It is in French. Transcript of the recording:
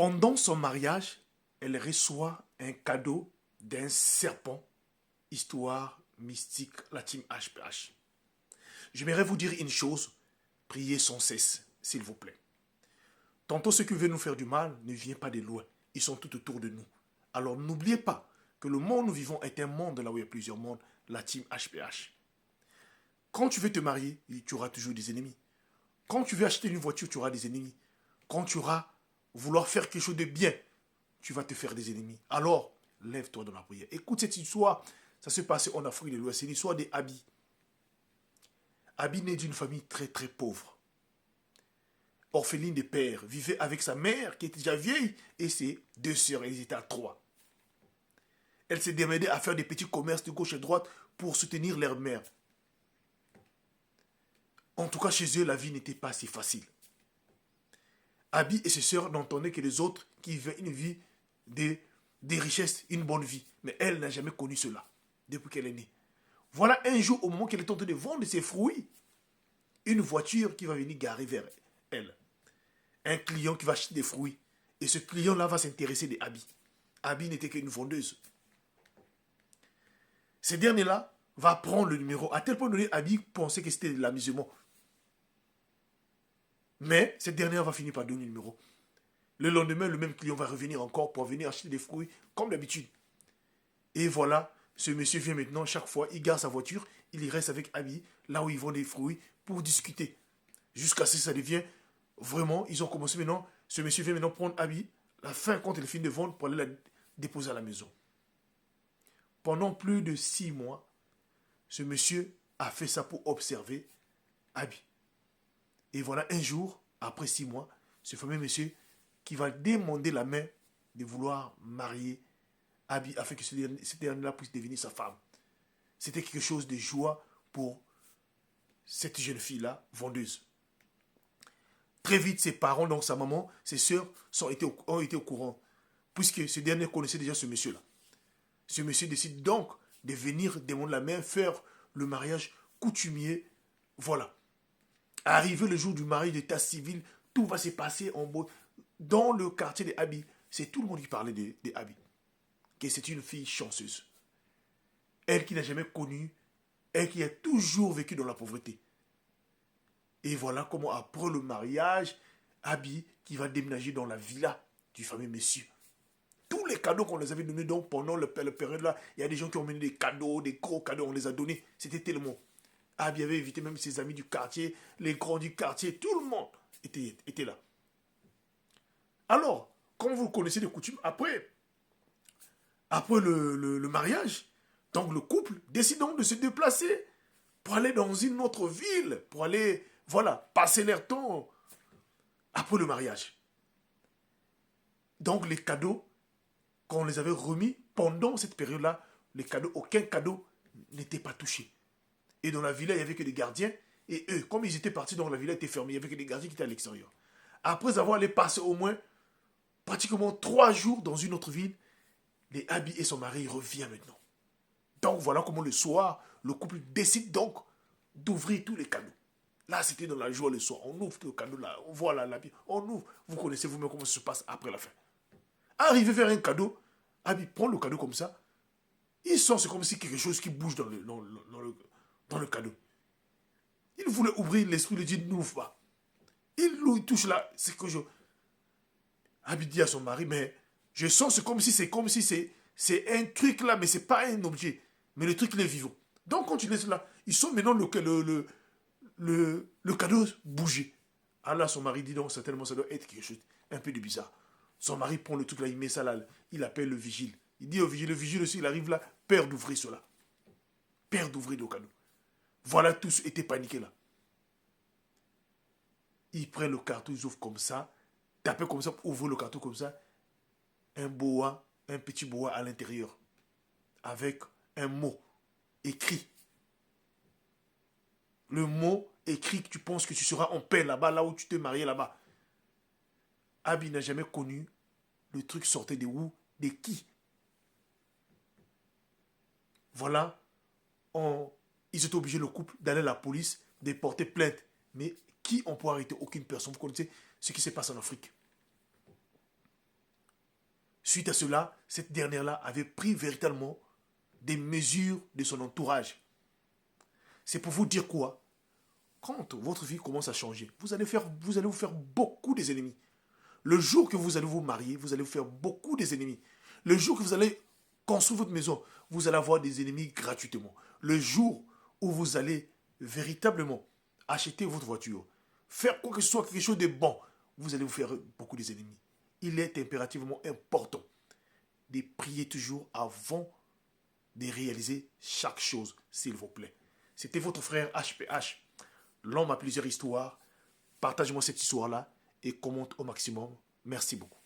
Pendant son mariage, elle reçoit un cadeau d'un serpent, histoire mystique, la team HPH. J'aimerais vous dire une chose, priez sans cesse, s'il vous plaît. Tantôt ceux qui veulent nous faire du mal ne viennent pas de loin, ils sont tout autour de nous. Alors n'oubliez pas que le monde où nous vivons est un monde là où il y a plusieurs mondes, la team HPH. Quand tu veux te marier, tu auras toujours des ennemis. Quand tu veux acheter une voiture, tu auras des ennemis. Quand tu auras vouloir faire quelque chose de bien, tu vas te faire des ennemis. Alors, lève-toi dans la prière. Écoute cette histoire, ça s'est passé en Afrique de l'Ouest. C'est l'histoire des Abi. Abi naît d'une famille très très pauvre. Orpheline de père, vivait avec sa mère qui était déjà vieille et ses deux sœurs, elles étaient à trois. Elle s'est démerdée à faire des petits commerces de gauche et de droite pour soutenir leur mère. En tout cas, chez eux, la vie n'était pas si facile. Abi et ses sœurs n'entendaient que les autres qui vivaient une vie des richesses, une bonne vie. Mais elle n'a jamais connu cela depuis qu'elle est née. Voilà un jour, au moment qu'elle est en train de vendre ses fruits, une voiture qui va venir garer vers elle. Un client qui va acheter des fruits. Et ce client-là va s'intéresser des Abi. Abi n'était qu'une vendeuse. Ce dernier-là va prendre le numéro. À tel point donné, Abi pensait que c'était de l'amusement. Mais cette dernière va finir par donner le numéro. Le lendemain, le même client va revenir encore pour venir acheter des fruits comme d'habitude. Et voilà, ce monsieur vient maintenant, chaque fois, il garde sa voiture, il y reste avec Abi, là où ils vendent des fruits, pour discuter. Jusqu'à ce que ça devient vraiment, ils ont commencé maintenant, ce monsieur vient maintenant prendre Abi, la fin quand il finit de vendre, pour aller la déposer à la maison. Pendant plus de 6 mois, ce monsieur a fait ça pour observer Abi. Et voilà un jour, après 6 mois, ce fameux monsieur qui va demander la main de vouloir marier Abi afin que ce dernier-là puisse devenir sa femme. C'était quelque chose de joie pour cette jeune fille-là, vendeuse. Très vite, ses parents, donc sa maman, ses sœurs, ont été au courant, puisque ce dernier connaissait déjà ce monsieur-là. Ce monsieur décide donc de venir demander la main, faire le mariage coutumier. Voilà. Arrivé le jour du mariage d'état civil, tout va se passer en beau. Dans le quartier des Abi, c'est tout le monde qui parlait des Abi. Que c'est une fille chanceuse. Elle qui n'a jamais connu, elle qui a toujours vécu dans la pauvreté. Et voilà comment après le mariage, Abi qui va déménager dans la villa du fameux monsieur. Tous les cadeaux qu'on les avait donnés donc pendant la période-là, il y a des gens qui ont mené des cadeaux, des gros cadeaux, on les a donnés. C'était tellement. Abi avait invité même ses amis du quartier, les grands du quartier, tout le monde était là. Alors, comme vous connaissez les coutumes, après le mariage, donc le couple décide donc de se déplacer pour aller dans une autre ville, pour aller, voilà, passer leur temps après le mariage. Donc les cadeaux qu'on les avait remis pendant cette période-là, les cadeaux, aucun cadeau n'était pas touché. Et dans la villa, il n'y avait que des gardiens. Et eux, comme ils étaient partis, dans la villa était fermée, il n'y avait que des gardiens qui étaient à l'extérieur. Après avoir allé passer au moins pratiquement 3 jours dans une autre ville, les Abi et son mari reviennent maintenant. Donc voilà comment le soir, le couple décide donc d'ouvrir tous les cadeaux. Là, c'était dans la joie le soir. On ouvre tous les cadeaux là. Voilà la vie. On ouvre. Vous connaissez vous-même comment ça se passe après la fin. Arrivé vers un cadeau, Abi prend le cadeau comme ça. Il sent, c'est comme si quelque chose qui bouge dans le cadeau. Il voulait ouvrir, l'esprit lui dit n'ouvre pas. Il touche là, c'est que je. Abi dit à son mari, mais je sens c'est comme si c'est un truc là, mais c'est pas un objet. Mais le truc il est vivant. Donc quand tu laisses là, ils sont maintenant le cadeau bouger. Alors son mari dit donc certainement ça doit être quelque chose un peu de bizarre. Son mari prend le truc là, il met ça là, il appelle le vigile. Il dit au vigile, le vigile aussi, il arrive là, père d'ouvrir cela. Père d'ouvrir le cadeau. Voilà, tous étaient paniqués là. Ils prennent le carton, ils ouvrent comme ça, tapent comme ça, ouvrent le carton comme ça. Un boa, un petit boa à l'intérieur, avec un mot écrit. Le mot écrit que tu penses que tu seras en paix là-bas, là où tu t'es marié là-bas. Abi n'a jamais connu le truc sortait de où, de qui. Voilà, ils étaient obligés, le couple, d'aller à la police, de porter plainte. Mais qui on peut arrêter? Aucune personne. Vous connaissez ce qui se passe en Afrique. Suite à cela, cette dernière-là avait pris véritablement des mesures de son entourage. C'est pour vous dire quoi? Quand votre vie commence à changer, vous allez vous faire beaucoup des ennemis. Le jour que vous allez vous marier, vous allez vous faire beaucoup des ennemis. Le jour que vous allez construire votre maison, vous allez avoir des ennemis gratuitement. Le jour où vous allez véritablement acheter votre voiture, faire quoi que ce soit quelque chose de bon, vous allez vous faire beaucoup des ennemis. Il est impérativement important de prier toujours avant de réaliser chaque chose, s'il vous plaît. C'était votre frère HPH, l'homme à plusieurs histoires. Partage-moi cette histoire-là et commente au maximum. Merci beaucoup.